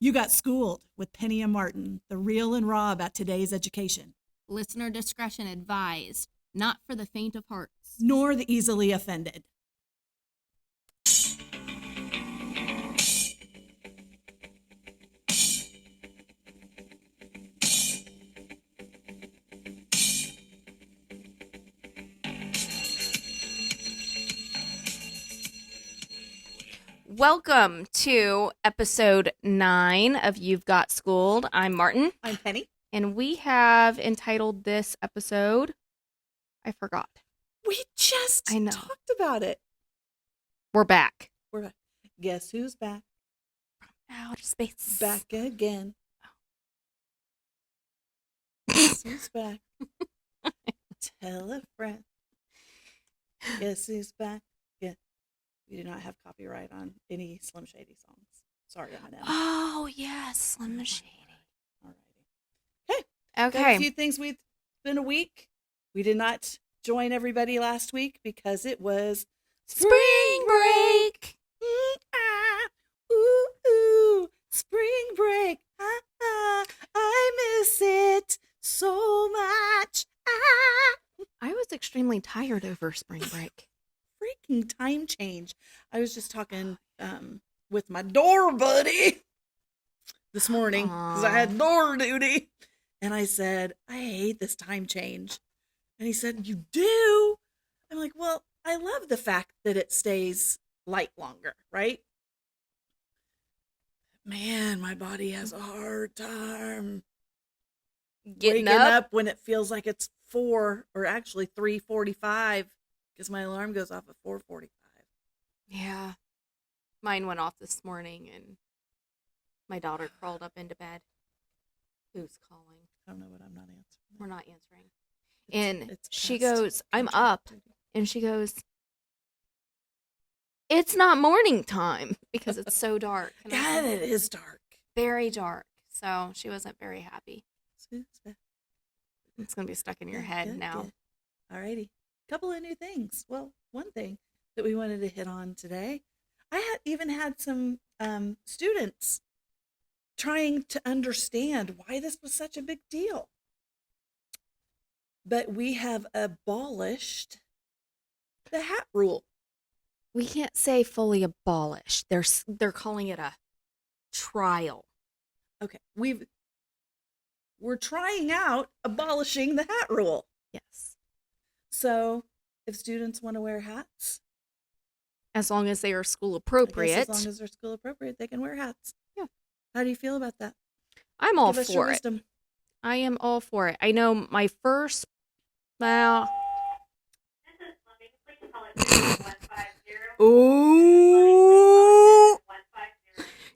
You got schooled with Penny and Martin, the real and raw about today's education. Listener discretion advised, not for the faint of heart. Nor the easily offended. Welcome to episode 9 of You've Got Schooled. I'm Martin. I'm Penny. And we have entitled this episode, I forgot. We just talked about it. We're back. We're back. Guess who's back? Outer space. Back again. Guess who's back? Tell a friend. Guess who's back? Yeah. We do not have copyright on any Slim Shady songs. Sorry, Eminem. Oh, yes, Slim Shady. Alrighty. Okay. Got a few things. It's been a week. We did not join everybody last week because it was Spring break. Ooh, spring break. I miss it so much. I was extremely tired over spring break. Freaking time change. I was just talking with my door buddy this morning because I had door duty. And I said, I hate this time change. And he said, you do? I'm like, well, I love the fact that it stays light longer, right? Man, my body has a hard time Getting waking up when it feels like it's 4 or actually 3:45 because my alarm goes off at 4:45. Yeah. Mine went off this morning and my daughter crawled up into bed. Who's calling? I don't know what I'm not answering. We're not answering. And It's she past goes, I'm contract up. duty. And she goes, it's not morning time because it's so dark. And I God, said, it is dark. very dark. So she wasn't very happy. Who's back? It's going to be stuck in your head now. Good. Alrighty. Couple of new things. Well, one thing that we wanted to hit on today, I even had some students trying to understand why this was such a big deal. But we have abolished the hat rule. We can't say fully abolished. They're calling it a trial. Okay, we're trying out abolishing the hat rule. Yes. So, if students want to wear hats, As long as they are school I appropriate. guess as long as they're school appropriate, they can wear hats. Yeah. How do you feel about that? I'm all Give us your for it. wisdom. I am all for it. I know my first, well, ooh,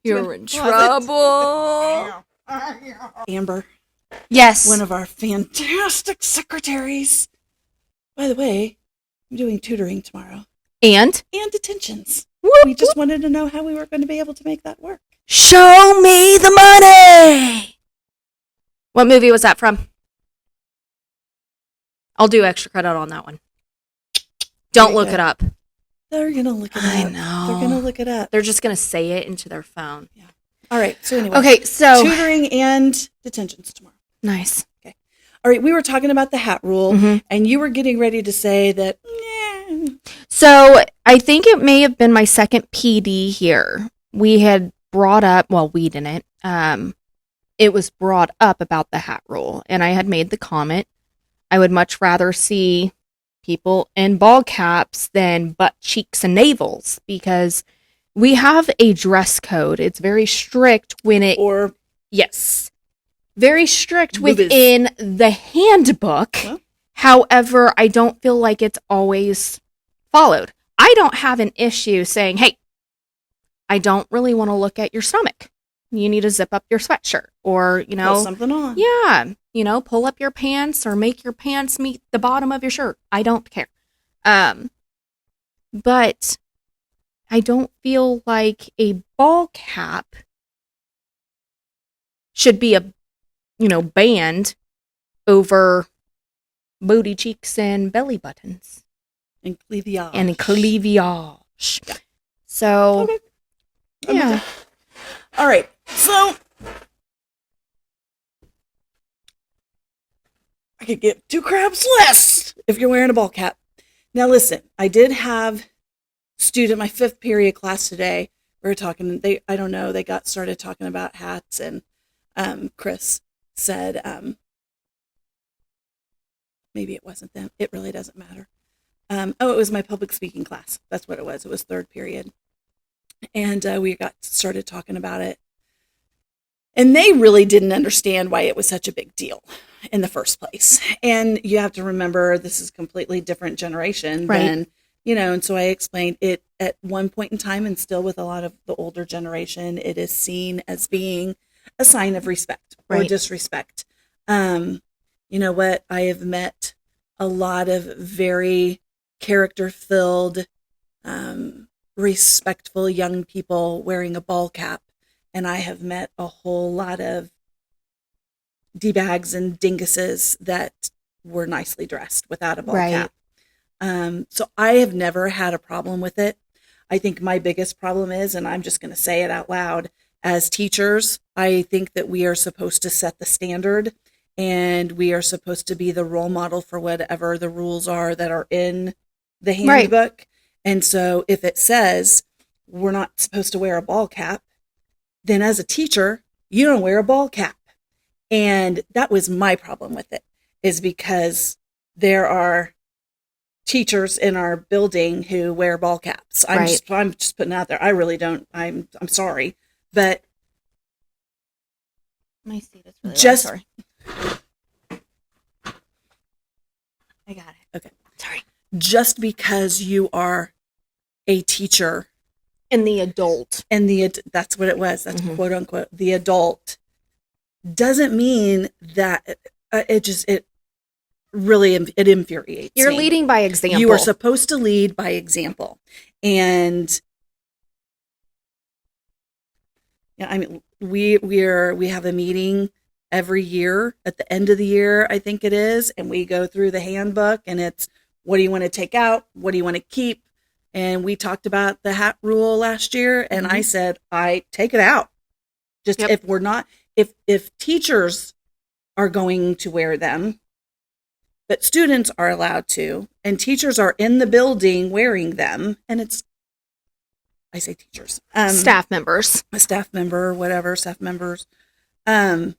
you're in trouble. Amber, Yes. one of our fantastic secretaries. By the way, I'm doing tutoring tomorrow. And And detentions. whoop, We just wanted to know how we were going to be able to make that work. show me the money. What movie was that from? I'll do extra credit on that one. Don't Very look good. it up. They're going to look it I up. know. They're going to look it up. They're just going to say it into their phone. All right. So anyway. Okay, so. Tutoring and detentions tomorrow. Nice. All right. We were talking about the hat rule, Mhm. and you were getting ready to say that, So I think it may have been my second PD here. We had brought up, well, we didn't. It was brought up about the hat rule, and I had made the comment, I would much rather see people in ball caps than butt cheeks and navels, because we have a dress code. It's very strict when it, or yes, very strict Boobies. within the handbook. Huh? However, I don't feel like it's always followed. I don't have an issue saying, hey, I don't really want to look at your stomach. You need to zip up your sweatshirt, or, put something on. yeah, pull up your pants or make your pants meet the bottom of your shirt. I don't care. But I don't feel like a ball cap should be banned over booty cheeks and belly buttons. And cleavage. And cleavage. So, Okay. yeah. All right. So I could get 2 crabs less if you're wearing a ball cap. Now listen, I did have my 5th period class today. We were talking, they got started talking about hats, and Chris said, maybe it wasn't them. It really doesn't matter. It was my public speaking class. That's what it was. It was 3rd period. And we got started talking about it. And they really didn't understand why it was such a big deal in the first place. And you have to remember, this is a completely different generation than, and so I explained it at one point in time, and still with a lot of the older generation, it is seen as being a sign of respect or disrespect. You know what? I have met a lot of very character-filled, respectful young people wearing a ball cap. And I have met a whole lot of D-bags and dinguses that were nicely dressed without a ball cap. So I have never had a problem with it. I think my biggest problem is, and I'm just going to say it out loud, as teachers, I think that we are supposed to set the standard, and we are supposed to be the role model for whatever the rules are that are in the handbook. And so if it says we're not supposed to wear a ball cap, then as a teacher, you don't wear a ball cap. And that was my problem with it, is because there are teachers in our building who wear ball caps. I'm just putting it out there. I really don't. I'm sorry, but my seat is really just loud. Sorry. I got it. Okay. Sorry. Just because you are a teacher and the adult, that's what it was. That's quote unquote the adult, doesn't mean that it really infuriates You're me. leading by example. You are supposed to lead by example. And yeah, I mean, we have a meeting every year at the end of the year, I think it is, and we go through the handbook, and it's, what do you want to take out? What do you want to keep? And we talked about the hat rule last year, and I said, I take it out. Just if we're not, if teachers are going to wear them, but students are allowed to, and teachers are in the building wearing them, and I say teachers. Staff members. A staff member, whatever, staff members. That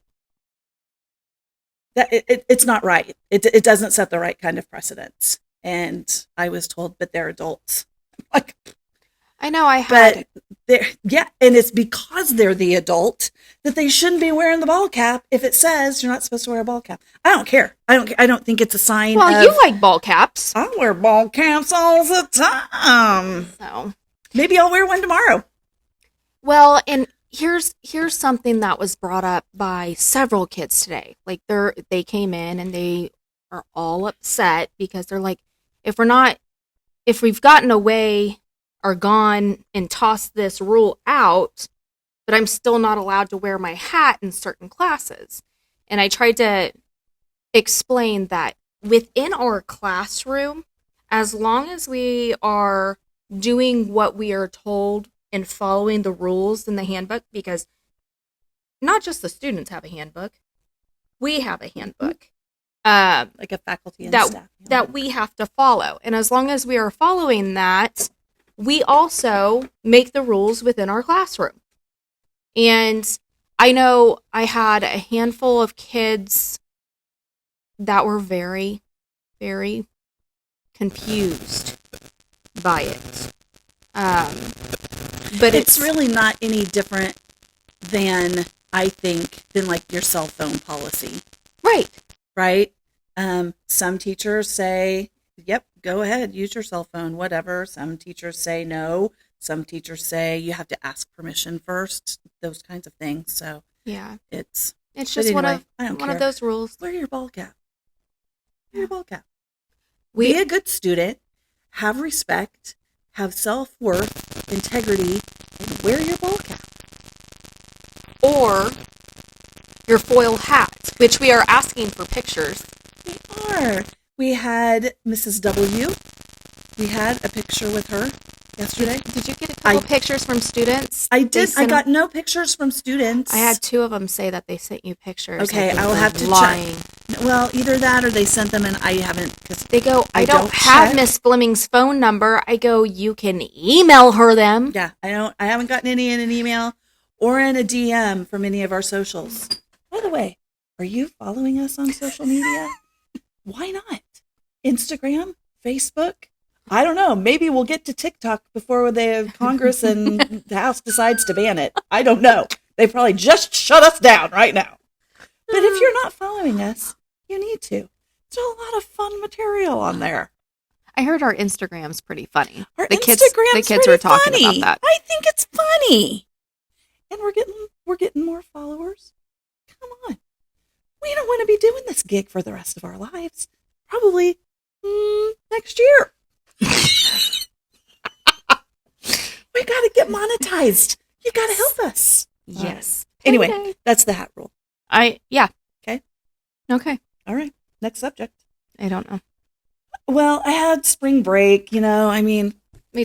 it's not right. It doesn't set the right kind of precedence. And I was told, but they're adults. Like, I know I had. But and it's because they're the adult that they shouldn't be wearing the ball cap if it says you're not supposed to wear a ball cap. I don't care. I don't think it's a sign. Well, you like ball caps. I wear ball caps all the time. So maybe I'll wear one tomorrow. Well, and here's something that was brought up by several kids today. Like they came in and they are all upset because they're like, if we've gotten away or gone and tossed this rule out, but I'm still not allowed to wear my hat in certain classes. And I tried to explain that within our classroom, as long as we are doing what we are told and following the rules in the handbook, because not just the students have a handbook, we have a handbook. Like a faculty and staff. That we have to follow. And as long as we are following that, we also make the rules within our classroom. And I know I had a handful of kids that were very, very confused by it. But it's really not any different than, I think, than like your cell phone policy. Right? Some teachers say, yep, go ahead, use your cell phone, whatever. Some teachers say no. Some teachers say you have to ask permission first, those kinds of things. So yeah, it's just anyway, one of those rules. Wear your ball cap. Wear your ball cap. Be a good student, have respect, have self-worth, integrity, and wear your ball cap. Or your foil hat, which we are asking for pictures. We are. We had Mrs. W. We had a picture with her. yesterday. Did you get a couple pictures from students? I did. I got no pictures from students. I had 2 of them say that they sent you pictures. Okay, I will have to check. Well, either that or they sent them and I haven't. Cause they go, I don't have Miss Fleming's phone number. I go, you can email her them. Yeah, I haven't gotten any in an email or in a DM from any of our socials. By the way, are you following us on social media? Why not? Instagram, Facebook? I don't know. Maybe we'll get to TikTok before Congress and the House decides to ban it. I don't know. They probably just shut us down right now. But if you're not following us, you need to. There's a lot of fun material on there. I heard our Instagram's pretty funny. The kids were talking about that. I think it's funny. And we're getting more followers. Come on. We don't want to be doing this gig for the rest of our lives. Probably next year. We got to get monetized. You got to help us. Yes. Anyway, that's the hat rule. Yeah. Okay. All right. Next subject. I don't know. Well, I had spring break, we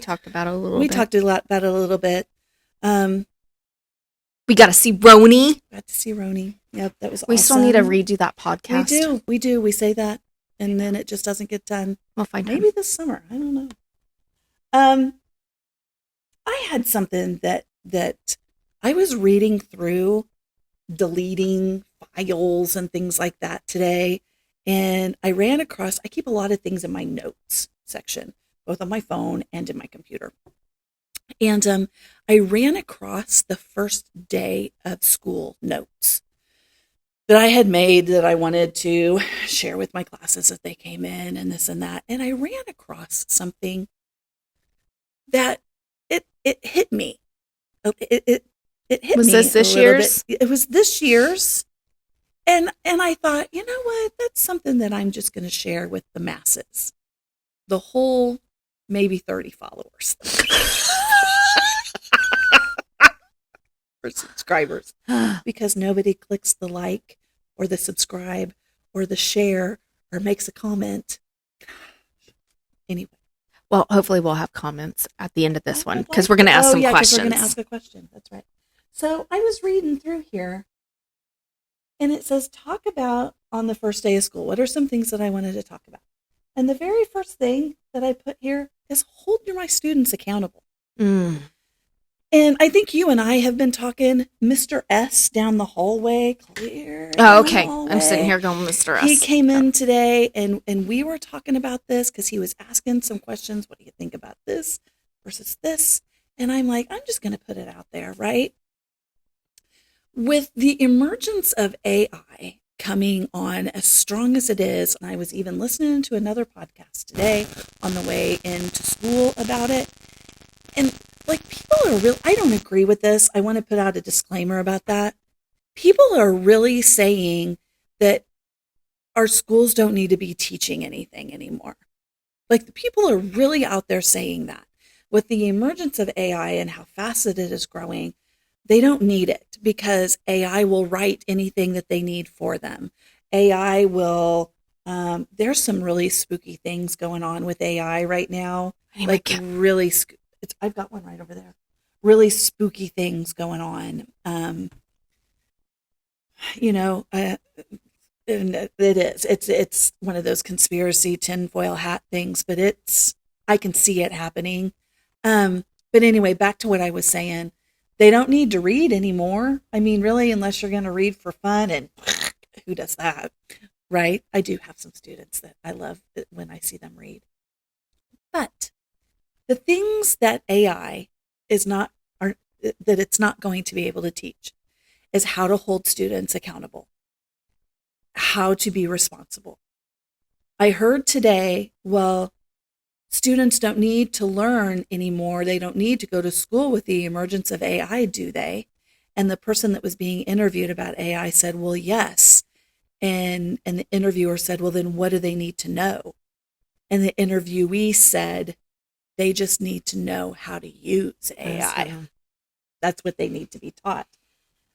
talked about it a little bit. We talked about it a little bit. We got to see Roni. Yep, that was awesome. We still need to redo that podcast. We do. We say that, and then it just doesn't get done. We'll find maybe this summer. I don't know. I had something that I was reading through, deleting files and things like that today, and I ran across. I keep a lot of things in my notes section, both on my phone and in my computer. And I ran across the first day of school notes that I had made that I wanted to share with my classes as they came in and this and that. And I ran across something that it hit me. It hit me. Was this year's? It was this year's. And I thought, you know what? That's something that I'm just going to share with the masses. The whole maybe 30 followers. Or subscribers, because nobody clicks the like or the subscribe or the share or makes a comment. Anyway. Well, hopefully we'll have comments at the end of this one because we're going to ask some questions. We're going to ask a question. That's right. So I was reading through here and it says, talk about on the first day of school. What are some things that I wanted to talk about? And the very first thing that I put here is hold my students accountable. And I think you and I have been talking Mr. S down the hallway. Clear. Oh, okay. I'm sitting here going, Mr. S. He came in today and we were talking about this because he was asking some questions. What do you think about this versus this? And I'm like, I'm just going to put it out there, right? With the emergence of AI coming on as strong as it is, and I was even listening to another podcast today on the way into school about it. And people are real. I don't agree with this. I want to put out a disclaimer about that. People are really saying that our schools don't need to be teaching anything anymore. The people are really out there saying that. With the emergence of AI and how fast it is growing, they don't need it because AI will write anything that they need for them. AI will, there's some really spooky things going on with AI right now. Really I've got one right over there. Really spooky things going on. And it is. It's one of those conspiracy tinfoil hat things, but I can see it happening. But anyway, back to what I was saying. They don't need to read anymore. I mean, really, unless you're going to read for fun, and who does that, right? I do have some students that I love when I see them read. But the things that AI it's not going to be able to teach is how to hold students accountable, how to be responsible. I heard today, well, students don't need to learn anymore. They don't need to go to school with the emergence of AI, do they? And the person that was being interviewed about AI said, well, yes. And the interviewer said, well, then what do they need to know? And the interviewee said, they just need to know how to use AI. That's what they need to be taught.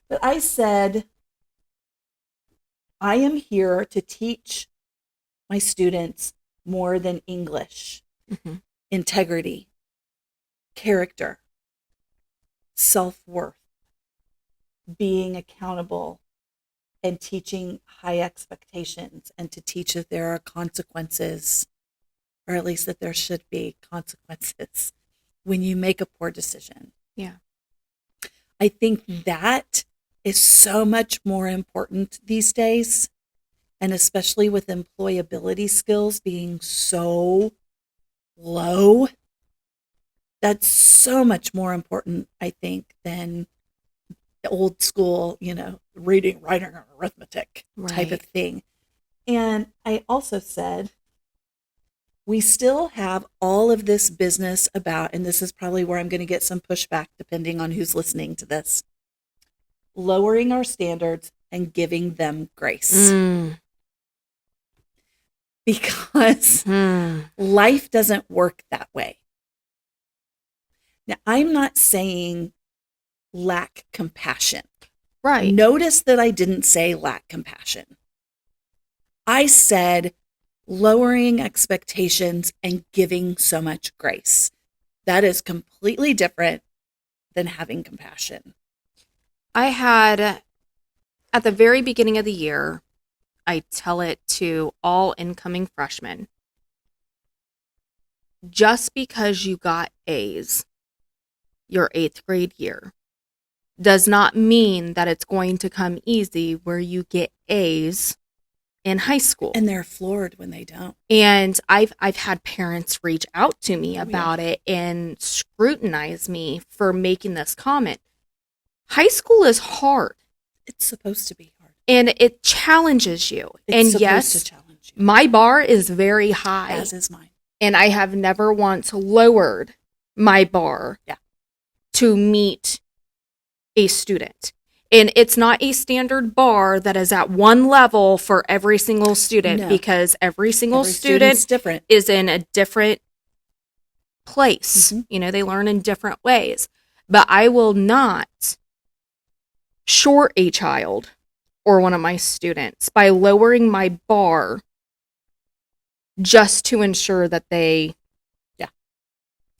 But I said, I am here to teach my students more than English, integrity, character, self-worth, being accountable, and teaching high expectations, and to teach that there are consequences, or at least that there should be consequences when you make a poor decision. Yeah. I think that is so much more important these days, and especially with employability skills being so low. That's so much more important, I think, than the old school, reading, writing, and arithmetic type of thing. And I also said, we still have all of this business about, and this is probably where I'm going to get some pushback depending on who's listening to this, lowering our standards and giving them grace. Because life doesn't work that way. Now, I'm not saying lack compassion. Right. Notice that I didn't say lack compassion. I said lowering expectations and giving so much grace. That is completely different than having compassion. I had, at the very beginning of the year, I tell it to all incoming freshmen, just because you got A's your 8th grade year does not mean that it's going to come easy where you get A's in high school. And they're floored when they don't. And I've had parents reach out to me about it and scrutinize me for making this comment. High school is hard. It's supposed to be hard. And it challenges you. It's and yes, to challenge you. My bar is very high. As is mine. And I have never once lowered my bar to meet a student. And it's not a standard bar that is at one level for every single student, because every student different. is in a different place. They learn in different ways. But I will not short a child or one of my students by lowering my bar just to ensure that they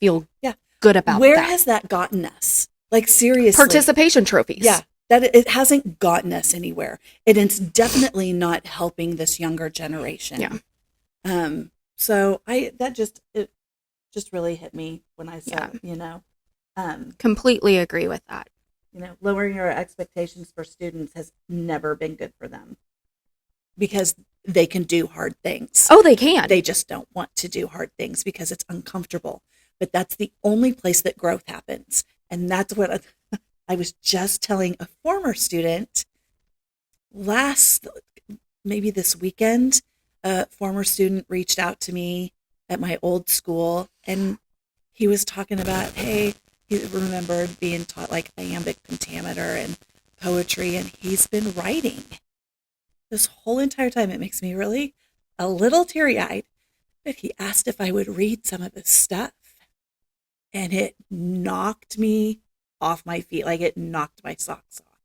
feel good about that. Where has that gotten us? Like, seriously. Participation trophies. Yeah. That it hasn't gotten us anywhere. And it's definitely not helping this younger generation. Yeah. So it just really hit me when I said, completely agree with that. Lowering your expectations for students has never been good for them, because they can do hard things. Oh, they can. They just don't want to do hard things because it's uncomfortable. But that's the only place that growth happens. And that's what I was just telling a former student maybe this weekend. A former student reached out to me at my old school, and he was talking about, hey, he remembered being taught like iambic pentameter and poetry, and he's been writing this whole entire time. It makes me really a little teary-eyed. But he asked if I would read some of his stuff, and it knocked me off my feet. Like, it knocked my socks off.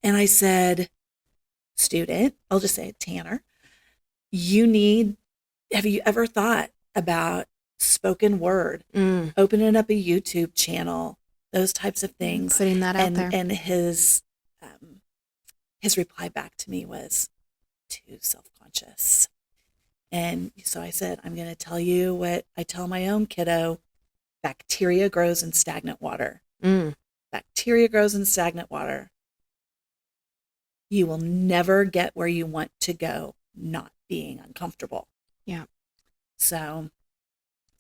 And I said, student, I'll just say it, Tanner, have you ever thought about spoken word, opening up a YouTube channel, those types of things? Putting that out there. And his reply back to me was, too self-conscious. And so I said, I'm going to tell you what I tell my own kiddo: bacteria grows in stagnant water. Bacteria grows in stagnant water. You will never get where you want to go not being uncomfortable. Yeah. So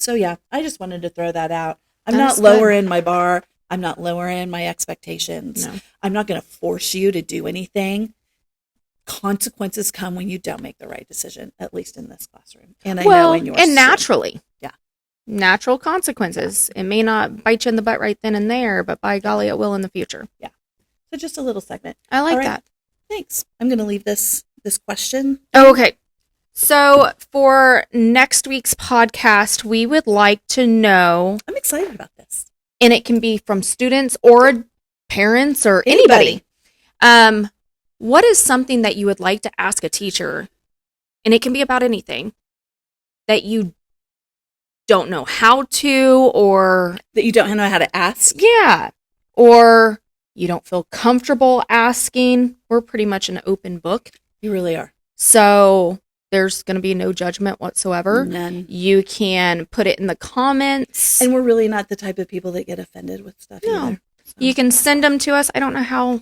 yeah, I just wanted to throw that out. I'm not lowering my bar. I'm not lowering my expectations. No. I'm not going to force you to do anything. Consequences come when you don't make the right decision, at least in this classroom. And I know in yours. And naturally. Yeah. Natural consequences. It may not bite you in the butt right then and there, but by golly, it will in the future. Yeah. So just a little segment. I like that. Thanks. I'm going to leave this question. Oh, okay. So for next week's podcast, we would like to know. I'm excited about this. And it can be from students or parents or anybody. What is something that you would like to ask a teacher? And it can be about anything that you don't know how to, or that you don't know how to ask. yeah, or you don't feel comfortable asking, we're pretty much an open book. You really are. So there's going to be no judgment whatsoever. None. You can put it in the comments. And we're really not the type of people that get offended with stuff either. So. You can send them to us. I don't know how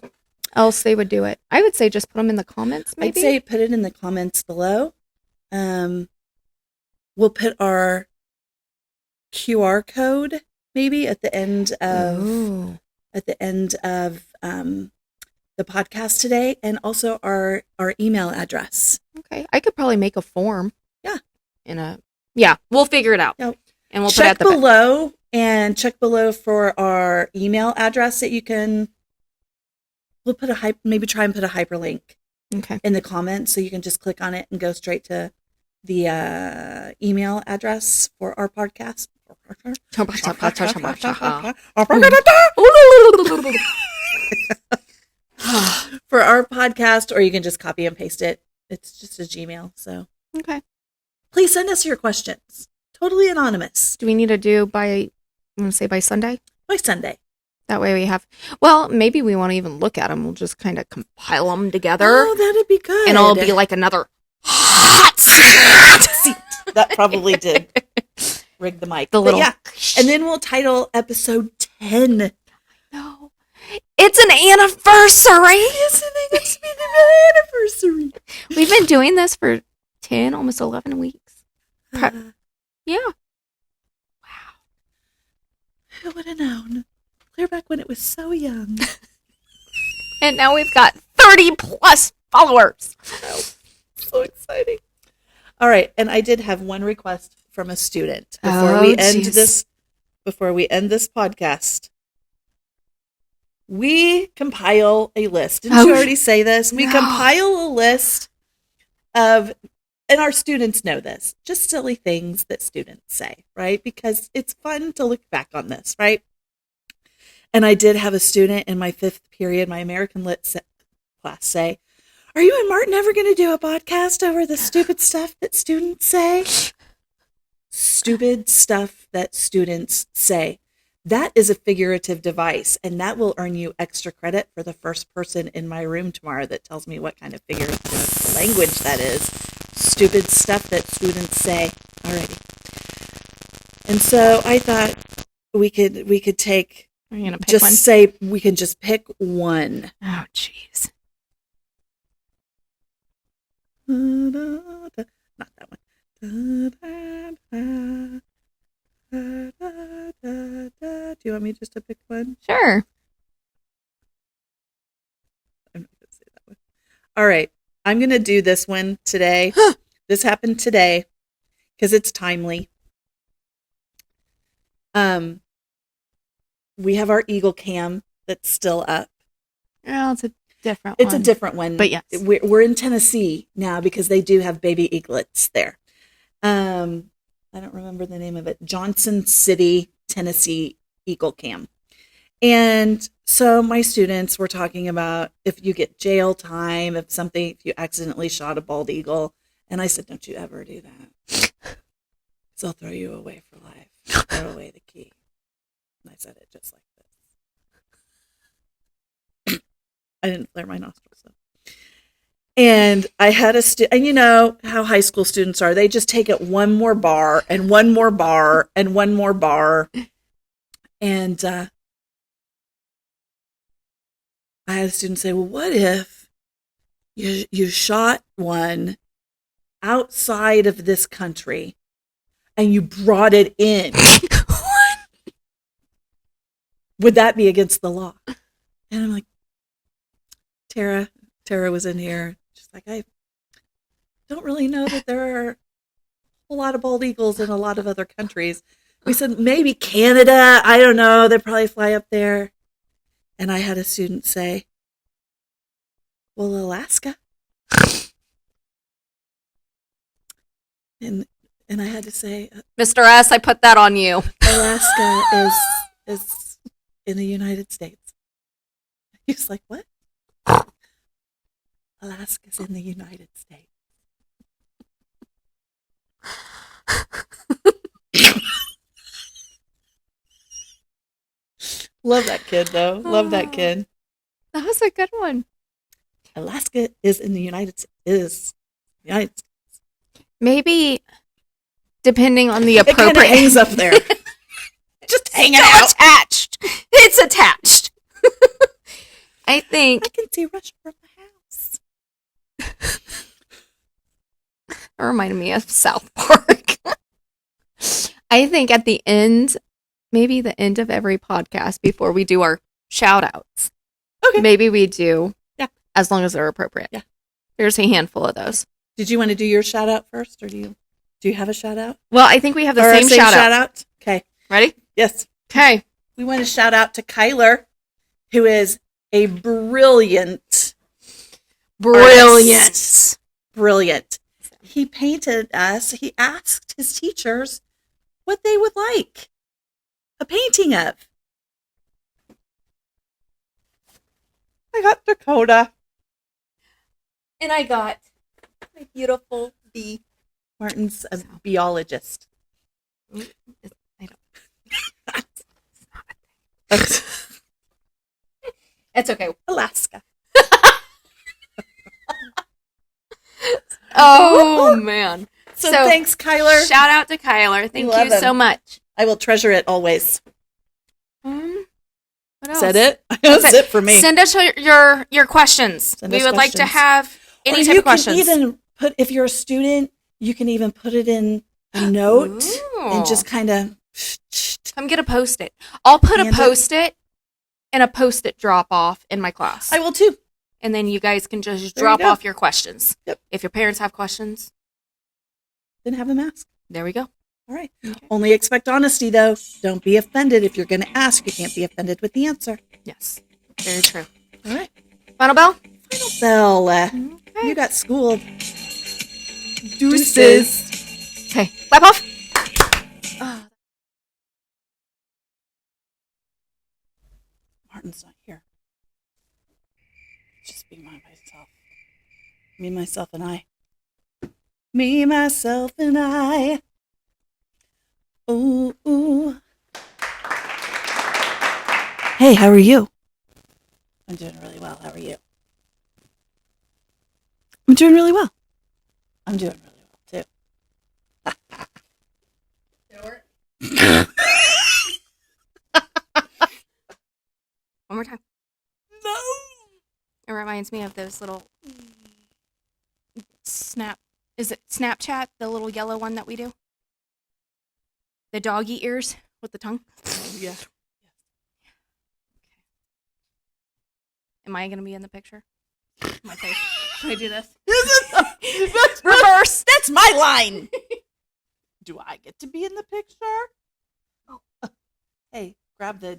else they would do it. I would say just put them in the comments, maybe. I'd say put it in the comments below. We'll put our QR code maybe at the end of the podcast today, and also our email address. Okay, I could probably make a form. Yeah, we'll figure it out. Yep. And we'll check put it at the below and check below for our email address that you can. We'll put maybe try and put a hyperlink. Okay. In the comments, so you can just click on it and go straight to the email address for our podcast. For our podcast, or you can just copy and paste it. It's just a Gmail. So okay. Please send us your questions. Totally anonymous. Do we need to do by Sunday? By Sunday. That way we have, well, maybe we won't even look at them. We'll just kind of compile them together. Oh, that'd be good. And it'll be like another hot seat. That probably did rig the mic. Yeah. And then we'll title episode 10. No. It's an anniversary. Isn't it? It's been an anniversary. We've been doing this for 10, almost 11 weeks. Yeah. Wow. Who would have known? Clear back when it was so young. And now we've got 30 plus followers. Wow. So exciting. All right. And I did have one request from a student before we end this podcast. We compile a list. Didn't you already say this? We compile a list of, and our students know this, just silly things that students say, right? Because it's fun to look back on this, right? And I did have a student in my 5th period, my American Lit class, say, "Are you and Martin ever going to do a podcast over the stupid stuff that students say?" Stupid stuff that students say. That is a figurative device, and that will earn you extra credit for the first person in my room tomorrow that tells me what kind of figurative language that is. Stupid stuff that students say. Alrighty. And so I thought we could take... Are you gonna pick just one? Say we can just pick one. Oh, jeez. Not that one. Do you want me just to pick one? Sure. I'm not going to say that one. All right. I'm going to do this one today. This happened today because it's timely. We have our Eagle Cam that's still up. Oh, it's a different one. It's a different one. But yes. We're in Tennessee now because they do have baby eaglets there. I don't remember the name of it. Johnson City, Tennessee Eagle Cam. And so my students were talking about if you get jail time, if you accidentally shot a bald eagle. And I said, don't you ever do that. Because they'll throw you away for life. Throw away the key. And I said it just like this. I didn't flare my nostrils though. And I had a and you know how high school students are. They just take it one more bar and one more bar and one more bar. And I had a student say, well, what if you shot one outside of this country and you brought it in? Would that be against the law? And I'm like, Tara was in here. She's like, I don't really know that there are a lot of bald eagles in a lot of other countries. We said, maybe Canada. I don't know. They probably fly up there. And I had a student say, well, Alaska. And I had to say, Mr. S, I put that on you. Alaska is in the United States. He was like, what? Alaska's in the United States. Love that kid, though. Love that kid. That was a good one. Alaska is in the United States. Maybe, depending on the It kind appropriate... of hangs up there. Just hanging Still out. attached. It's attached. I think... I can see Rush from the house. It reminded me of South Park. I think at the end, maybe the end of every podcast before we do our shout outs. Okay. Maybe we do. Yeah. As long as they're appropriate. Yeah. There's a handful of those. Did you want to do your shout out first, or do you have a shout out? Well, I think we have the Or same shout out. Okay. Ready? Yes. Okay. We want to shout out to Kyler, who is a brilliant. Brilliant. He painted us. He asked his teachers what they would like a painting of. I got Dakota. And I got my beautiful bee. Martin's a biologist. I don't. It's okay. Alaska. Oh, man. So thanks, Kyler. Shout out to Kyler. Thank you so much. I will treasure it always. What else? Is that it? That's it for me. Send us your questions. Send we us would like to questions. have any Or type you of questions. can even put, if you're a student, you can even put it in a note and just kind of. Come get a Post-it. I'll put a Hand it. Post-it and a Post-it drop off in my class. I will too. And then you guys can just There you drop go. off your questions. Yep. If your parents have questions, Then have them ask. there we go. All right. Only expect honesty, though. Don't be offended. If you're going to ask, you can't be offended with the answer. Yes. Very true. All right. Final bell? Bell, Okay. you got schooled. Deuces. Okay. Clap off. Martin's not here. Just be by myself. Me, myself, and I. Me, myself, and I. Ooh, ooh. Hey, how are you? I'm doing really well. How are you? I'm doing really well. I'm doing really well, too. One more time. No. It reminds me of those little Is it Snapchat? The little yellow one that we do? The doggy ears with the tongue? Yeah. Am I going to be in the picture? My face. Should I do this? That's Reverse. That's my line. Do I get to be in the picture? Oh. Hey, grab the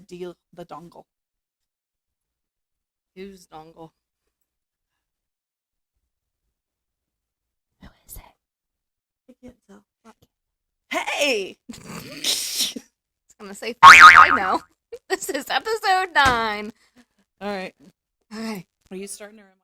dongle. Who's dongle? Who is it? I can't tell. Hey! I'm going to say I know. This is episode 9. All right. Okay. Are you starting to remind